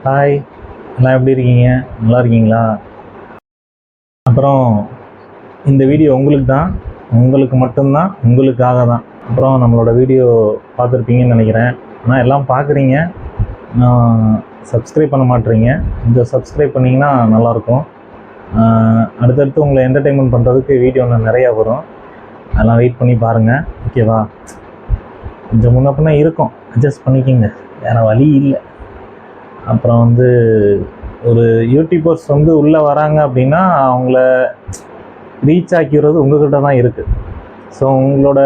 Hi, எல்லாம் எப்படி இருக்கீங்க? நல்லா இருக்கீங்களா? அப்புறம் இந்த வீடியோ உங்களுக்கு தான், உங்களுக்கு மட்டும்தான், உங்களுக்காக தான். அப்புறம் நம்மளோட வீடியோ பார்த்துருப்பீங்கன்னு நினைக்கிறேன். ஆனால் எல்லாம் பார்க்குறீங்க, சப்ஸ்கிரைப் பண்ண மாட்டேறீங்க. கொஞ்சம் சப்ஸ்கிரைப் பண்ணிங்கன்னா நல்லாயிருக்கும். அடுத்தடுத்து உங்களை என்டர்டெயின்மெண்ட் பண்ணுறதுக்கு வீடியோ நிறையா வரும். அதெல்லாம் வெயிட் பண்ணி பாருங்கள், ஓகேவா? கொஞ்சம் முன்ன பின்ன இருக்கும், அட்ஜஸ்ட் பண்ணிக்கிங்க, வேறு வழி இல்லை. அப்புறம் ஒரு யூடியூபர்ஸ் உள்ளே வராங்க அப்படின்னா அவங்கள ரீச் ஆக்கிடுறது உங்கள்கிட்ட தான் இருக்குது. ஸோ உங்களோட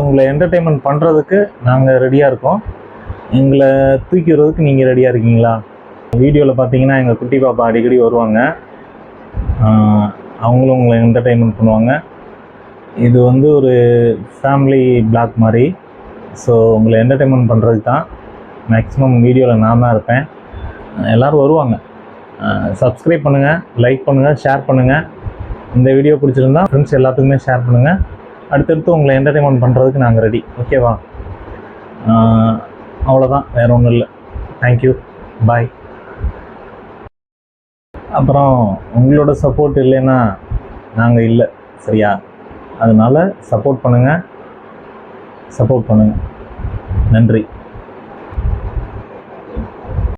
உங்களை என்டர்டெயின்மெண்ட் பண்ணுறதுக்கு நாங்கள் ரெடியாக இருக்கோம். எங்களை தூக்கிடுறதுக்கு நீங்கள் ரெடியாக இருக்கீங்களா? வீடியோவில் பார்த்தீங்கன்னா எங்கள் குட்டி பாப்பா அடிக்கடி வருவாங்க. அவங்களும் உங்களை என்டர்டெயின்மெண்ட் பண்ணுவாங்க. இது ஒரு ஃபேமிலி பிளாக் மாதிரி. ஸோ உங்களை என்டர்டெயின்மெண்ட் பண்ணுறதுக்கு தான் மேக்ஸிமம் வீடியோவில் நான் தான் இருப்பேன். எல்லோரும் வருவாங்க. சப்ஸ்கிரைப் பண்ணுங்கள், லைக் பண்ணுங்கள், ஷேர் பண்ணுங்கள். இந்த வீடியோ பிடிச்சிருந்தா ஃப்ரெண்ட்ஸ் எல்லாத்துக்குமே ஷேர் பண்ணுங்கள். அடுத்தடுத்து உங்களை என்டர்டெயின்மெண்ட் பண்ணுறதுக்கு நாங்கள் ரெடி, ஓகேவா? அவ்வளோதான், வேறு ஒன்றும் இல்லை. தேங்க்யூ, பாய். அப்புறம் உங்களோட சப்போர்ட் இல்லைன்னா நாங்கள் இல்லை, சரியா? அதனால் சப்போர்ட் பண்ணுங்கள். நன்றி.